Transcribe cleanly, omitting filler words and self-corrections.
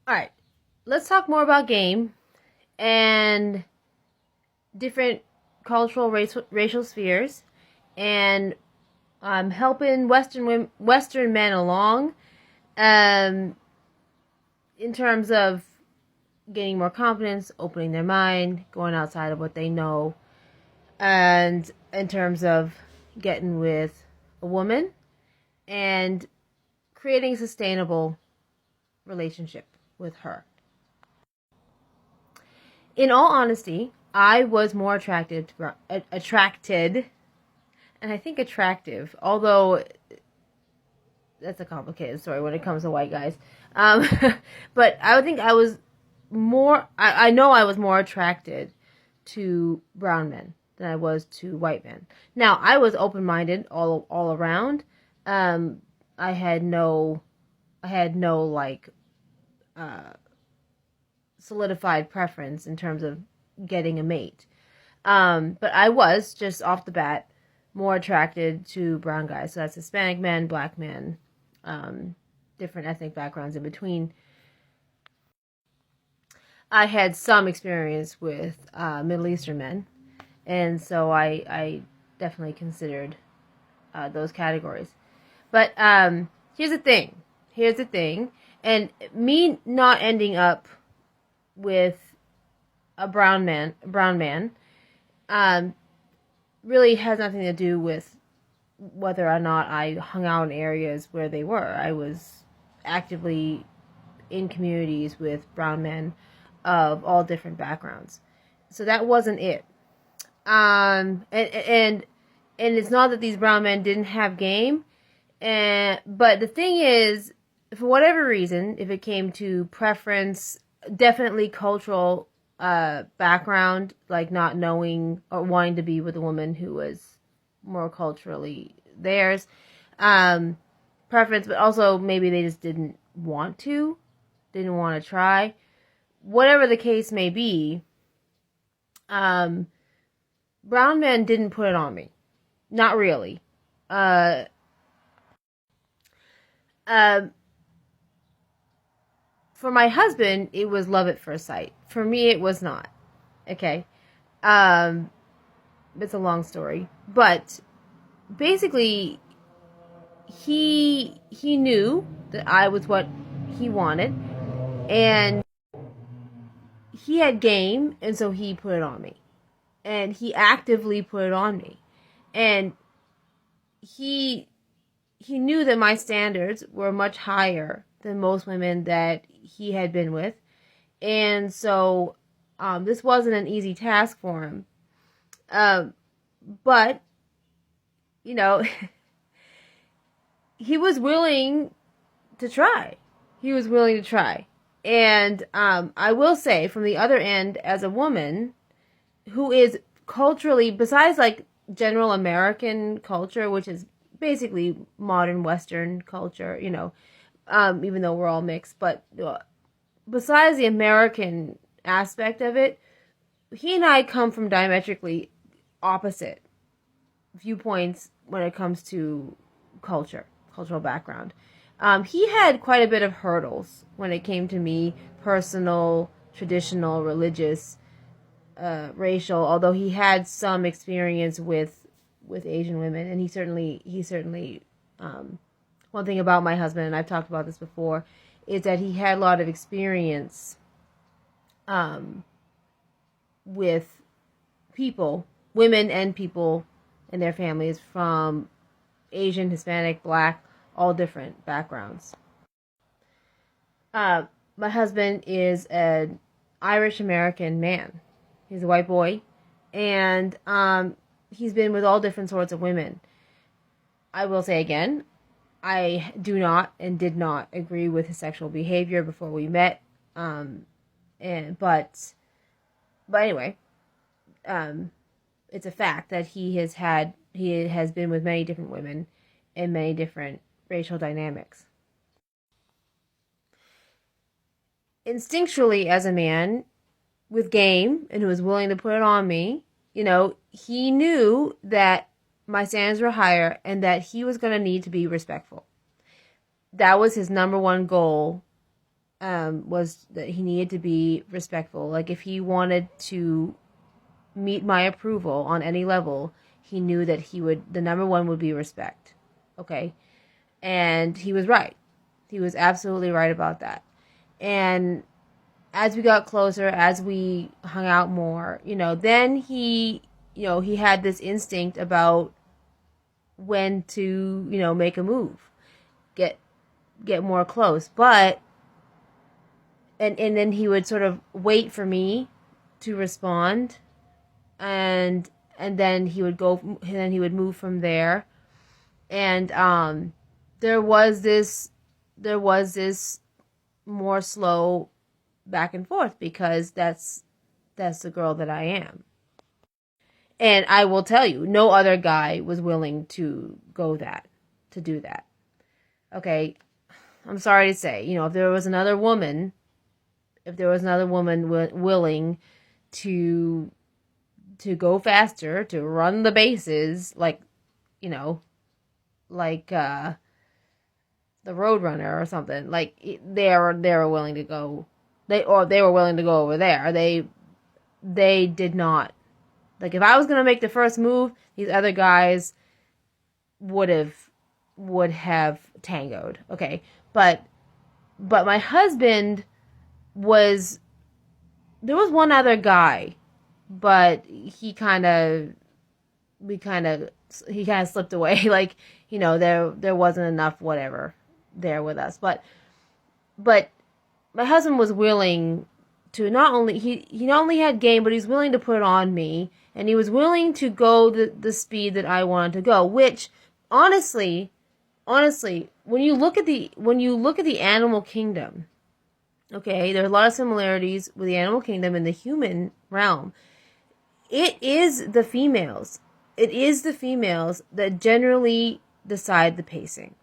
All right, let's talk more about game and different cultural racial spheres and helping Western men along um, in terms of gaining more confidence, opening their mind, going outside of what they know, and in terms of getting with a woman and creating a sustainable relationship with her. In all honesty, I was more attracted, and I think attractive, although that's a complicated story when it comes to white guys. Um, but I would think I was more. I know I was more attracted to brown men than I was to white men. Now I was open minded all around. Um, I had no, like uh, solidified preference in terms of getting a mate. But I was just off the bat more attracted to brown guys. So that's Hispanic men, black men, um, different ethnic backgrounds in between. I had some experience with Middle Eastern men, and so I definitely considered those categories. But here's the thing. Here's the thing. And me not ending up with a brown man, um, really has nothing to do with whether or not I hung out in areas where they were. I was actively in communities with brown men of all different backgrounds. So that wasn't it. And it's not that these brown men didn't have game, but the thing is, for whatever reason, if it came to preference, definitely cultural background, like not knowing or wanting to be with a woman who was more culturally theirs, preference, but also maybe they just didn't want to try. Whatever the case may be, brown men didn't put it on me. Not really. Uh, uh, for my husband, it was love at first sight. For me, it was not. Okay. Um, it's a long story, but basically, he knew that I was what he wanted, and he had game, and so he put it on me, and he actively put it on me, and he knew that my standards were much higher than most women that he had been with, and so this wasn't an easy task for him. Um, but you know, he was willing to try. He was willing to try. And I will say, from the other end, as a woman who is culturally, besides like general American culture, which is basically modern Western culture, even though we're all mixed, but besides the American aspect of it, he and I come from diametrically opposite viewpoints when it comes to cultural background. He had quite a bit of hurdles when it came to me, personal, traditional, religious, racial. Although he had some experience with Asian women, and he certainly one thing about my husband, and I've talked about this before, is that he had a lot of experience with people, women and people and their families from Asian, Hispanic, Black, all different backgrounds. My husband is an Irish American man. He's a white boy, and he's been with all different sorts of women. I will say again, I do not and did not agree with his sexual behavior before we met. But anyway, it's a fact that he has been with many different women in many different racial dynamics. Instinctually, as a man with game and who was willing to put it on me, he knew that my standards were higher and that he was going to need to be respectful. That was his number one goal was that he needed to be respectful. Like, if he wanted to meet my approval on any level, he knew that the number one would be respect. Okay? And he was right. He was absolutely right about that. And as we got closer, as we hung out more, then he had this instinct about when to, make a move, get more close. But and then he would sort of wait for me to respond, and then he would move from there. And there was this more slow back and forth, because that's the girl that I am. And I will tell you, no other guy was willing to do that. Okay, I'm sorry to say, if there was another woman willing to go faster, to run the bases, like the Roadrunner or something, like they were willing to go, they were willing to go over there. They did not. Like, if I was gonna make the first move, these other guys would have tangoed. Okay, but my husband was. There was one other guy, but he kind of slipped away. Like, there wasn't enough whatever there with us. But my husband was willing to not only had game, but he's willing to put it on me, and he was willing to go the speed that I wanted to go. Which, honestly, when you look at the animal kingdom, okay, there are a lot of similarities with the animal kingdom and the human realm. It is the females that generally decide the pacing.